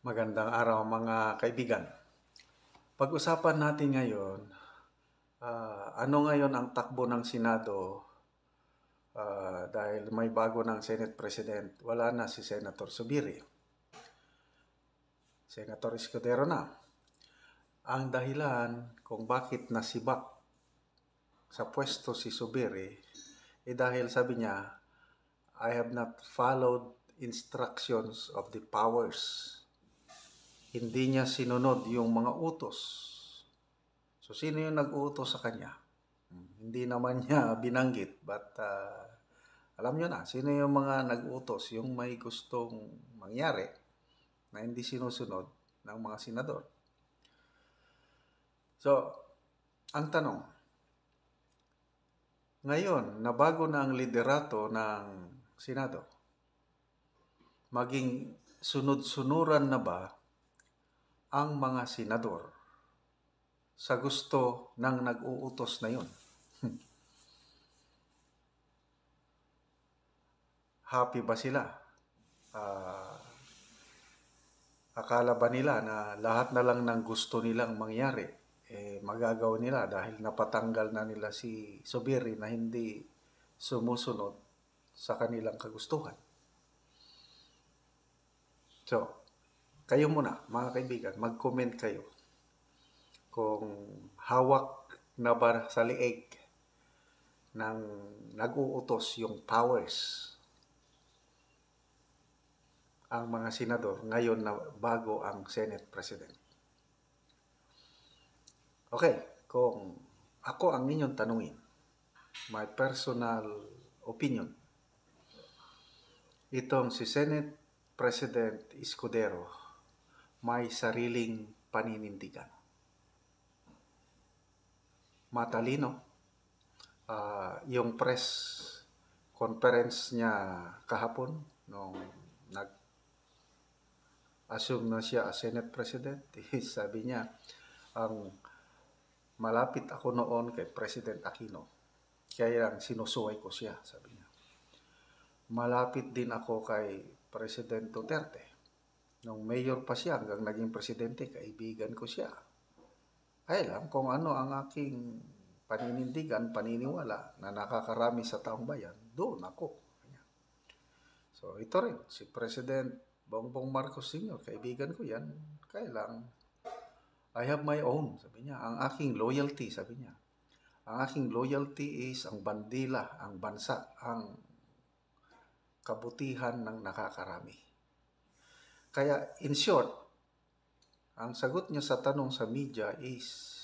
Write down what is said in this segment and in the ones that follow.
Magandang araw mga kaibigan. Pag-usapan natin ngayon, ano ngayon ang takbo ng Senado dahil may bago ng Senate President. Wala na si Senator Zubiri. Senator Escudero na. Ang dahilan kung bakit nasibak sa pwesto si Zubiri dahil sabi niya, I have not followed instructions of the powers. Hindi niya sinunod yung mga utos. So, sino yung nag-uutos sa kanya? Hindi naman niya binanggit, but alam niyo na, sino yung mga nag-uutos, yung may gustong mangyari na hindi sinusunod ng mga senador. So, ang tanong, ngayon, na bago na ang liderato ng Senado, maging sunod-sunuran na ba ang mga senador sa gusto ng nag-uutos na yun? Happy ba sila? Akala ba nila na lahat na lang ng gusto nilang mangyari magagawa nila dahil napatanggal na nila si Zubiri na hindi sumusunod sa kanilang kagustuhan? So, kayo muna, mga kaibigan, mag-comment kayo kung hawak na ba sa liig ng nag-uutos yung powers ang mga senador ngayon na bago ang Senate President. Okay, kung ako ang inyong tanungin, my personal opinion, itong si Senate President Escudero may sariling paninindigan. Matalino. Yung press conference niya kahapon nung nag-assume na siya as Senate President, sabi niya, malapit ako noon kay President Aquino. Kaya sinusuway ko siya, sabi niya. Malapit din ako kay President Duterte. Nung mayor pa siya hanggang naging presidente, kaibigan ko siya. Ay lang kung ano ang aking paninindigan, paniniwala na nakakarami sa taong bayan, doon ako. So ito rin, si President Bongbong Marcos Sr., kaibigan ko yan, kaya lang, I have my own, sabi niya. Ang aking loyalty, sabi niya. Ang aking loyalty is ang bandila, ang bansa, ang kabutihan ng nakakarami. Kaya, in short, ang sagot niya sa tanong sa media is,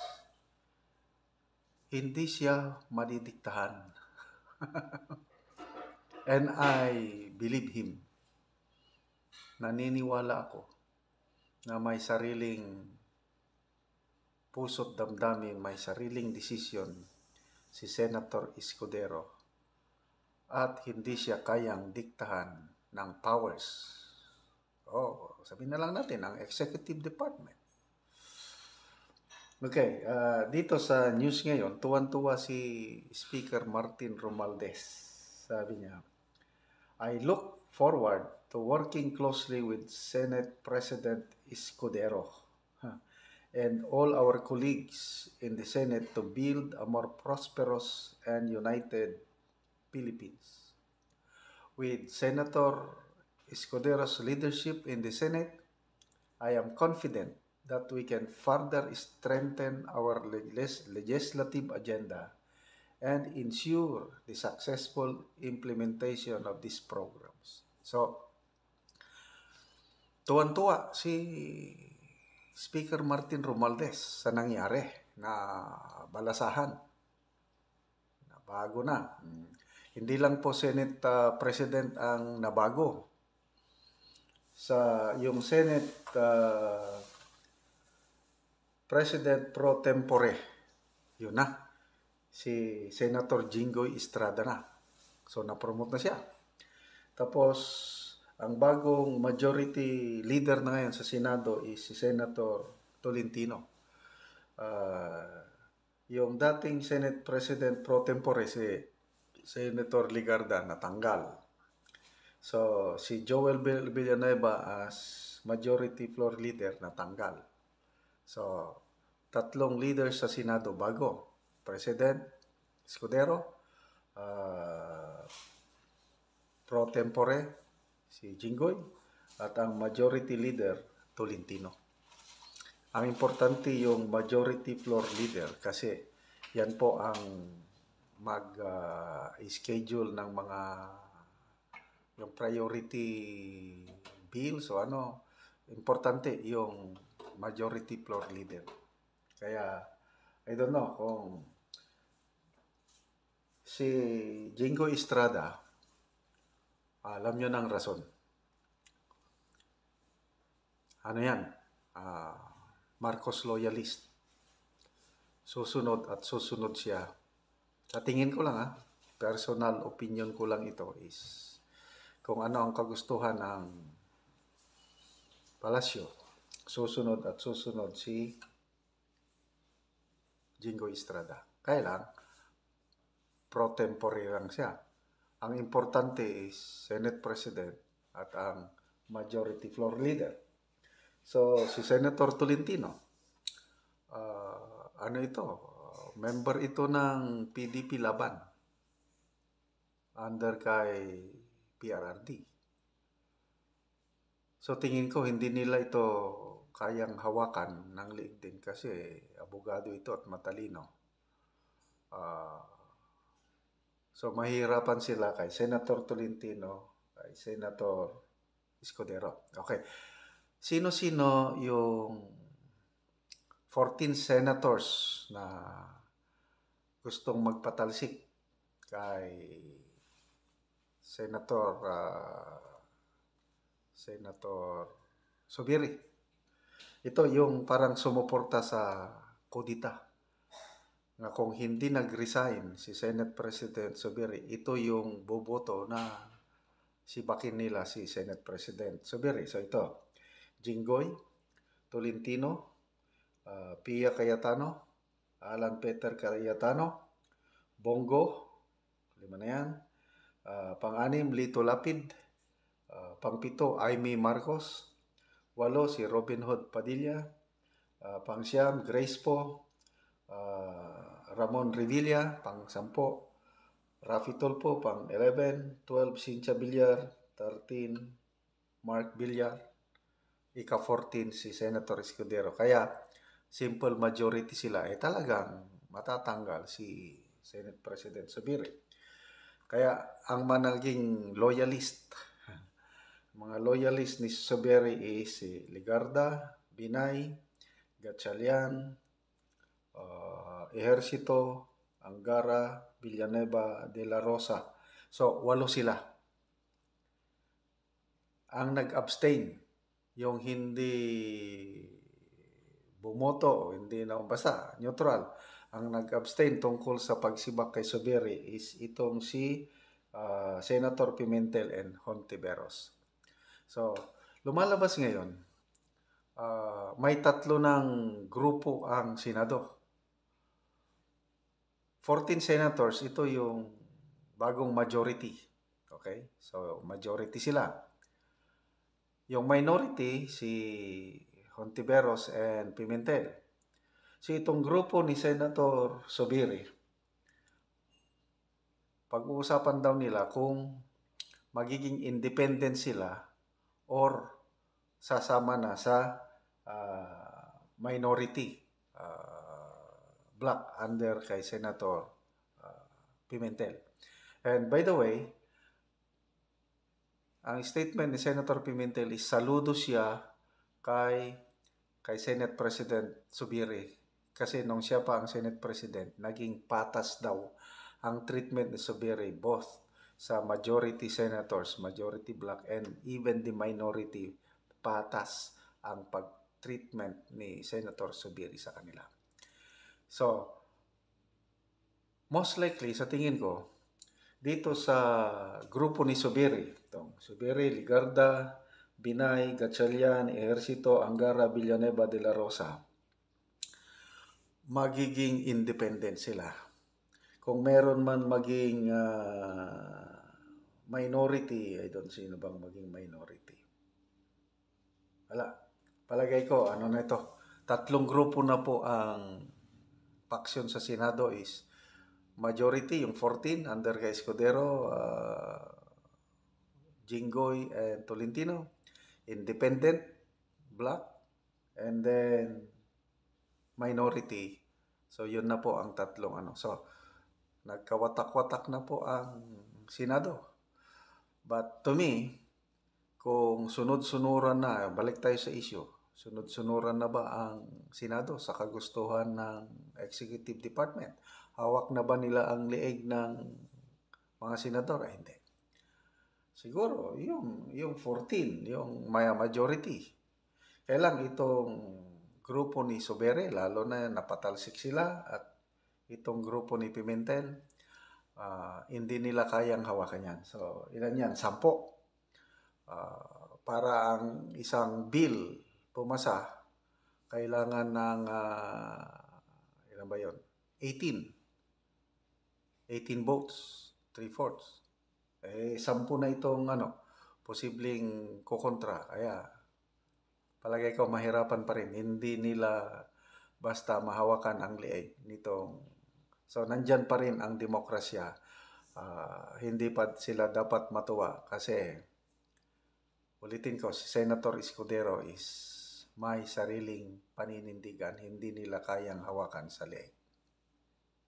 hindi siya madidiktahan. And I believe him. Naniniwala ako na may sariling puso't damdamin, may sariling desisyon si Senator Escudero at hindi siya kayang diktahan ng powers. Sabihin na lang natin, ang Executive Department. Okay, dito sa news ngayon, tuwan-tuwa si Speaker Martin Romualdez. Sabi niya, I look forward to working closely with Senate President Escudero and all our colleagues in the Senate to build a more prosperous and united Philippines. With Senator Escudero's leadership in the Senate, I am confident that we can further strengthen our legislative agenda and ensure the successful implementation of these programs. So, tuwan-tuwa si Speaker Martin Romualdez sa nangyari na balasahan. Na bago na. Hindi lang po Senate President ang nabago. Sa yung Senate President pro tempore, yun na. Si Senator Jinggoy Estrada na. So, na-promote na siya. Tapos, ang bagong majority leader na ngayon sa Senado is si Senator Tolentino. Yung dating Senate President pro tempore, si Senator Ligarda, natanggal. So, si Joel Villanueva as majority floor leader natanggal. So, tatlong leaders sa Senado bago. President Escudero, uh, pro tempore si Jinggoy, at ang majority leader Tolentino. Ang importante yung majority floor leader kasi yan po ang mag-schedule ng mga yung priority bills o ano. Importante yung majority floor leader. Kaya, I don't know kung si Jingo Estrada, alam nyo ng rason. Ano yan? Marcos loyalist. Susunod at susunod siya. Sa tingin ko lang personal opinion ko lang ito is kung ano ang kagustuhan ng palasyo. Susunod at susunod si Jingo Estrada. Kaya lang, pro tempore lang siya. Ang importante is Senate President at ang majority floor leader. So, si Senator Tolentino, ano ito? Member ito ng PDP Laban under kay PRRD. So, tingin ko hindi nila ito kayang hawakan ng liig din kasi abogado ito at matalino. So, mahirapan sila kay Senator Tolentino, kay Senator Escudero. Okay. Sino-sino yung 14 senators na gustong magpatalsik kay Senator Zubiri? Ito yung parang sumuporta sa kudita na kung hindi nag-resign si Senate President Zubiri, ito yung boboto na sibakin nila si Senate President Zubiri. So ito, Jinggoy, Tolentino, Pia Cayetano, Alan Peter Cayetano, Bongo, 5 na yan, pang-6, Lito Lapid, pang-7, Amy Marcos, 8, si Robin Hood Padilla, pang-9, Grace Po, Ramon Revilla, pang-10, Rafi Tulfo, pang-11, 12, Cynthia Villar, 13, Mark Villar, ika-14 si Senator Escudero. Kaya simple majority sila, talagang matatanggal si Senate President Zubiri. Kaya ang managing loyalist, mga loyalist ni Zubiri is si Legarda, Binay, Gatchalian, Ejercito, Angara, Villanueva, De La Rosa. So, 8 sila. Ang nag-abstain, yung hindi bumoto, hindi na basta, neutral. Ang nag-abstain tungkol sa pagsibak kay Zubiri is itong si Senator Pimentel and Hontiveros. So, lumalabas ngayon, may 3 ng grupo ang Senado. 14 senators, ito yung bagong majority. Okay? So, majority sila. Yung minority, si Hontiveros and Pimentel. So, itong grupo ni Senator Zubiri, pag-uusapan daw nila kung magiging independent sila or sasama na sa minority block under kay Senator Pimentel. And by the way, ang statement ni Senator Pimentel is saludo siya kay Senate President Zubiri kasi nung siya pa ang Senate President, naging patas daw ang treatment ni Zubiri both sa majority senators, majority block, and even the minority, patas ang pag-treatment ni Senator Zubiri sa kanila. So, most likely, sa tingin ko, dito sa grupo ni Zubiri, itong Zubiri, Legarda, Binay, Gatchalian, Ejercito, Angara, Villanueva, De La Rosa, magiging independent sila. Kung meron man maging minority, I don't see bang maging minority. Wala. Palagay ko, ano na ito, tatlong grupo na po ang faction sa Senado is majority, yung 14, under kay Escudero, Jinggoy, and Tolentino. Independent, Black, and then minority. So, yun na po ang tatlong ano. So, nagkawatak-watak na po ang Senado. But to me, kung sunod-sunuran na, balik tayo sa issue, sunod-sunuran na ba ang Senado sa kagustuhan ng Executive Department? Hawak na ba nila ang liig ng mga senador? Ay, hindi. Siguro, yung 14, yung majority. Kailang itong grupo ni Sobere, lalo na napatalsik sila, at itong grupo ni Pimentel, hindi nila kayang hawakan yan. So, ilan yan? 10. Para ang isang bill pumasa, kailangan ng, ilan ba yun? 18 votes, 3/4. 10 na itong posibleng kukontra. Kaya, palagay ko mahirapan pa rin. Hindi nila basta mahawakan ang liig nitong. So, nandyan pa rin ang demokrasya. Hindi pa sila dapat matuwa kasi, ulitin ko, si Senator Escudero is may sariling paninindigan. Hindi nila kayang hawakan sa liig.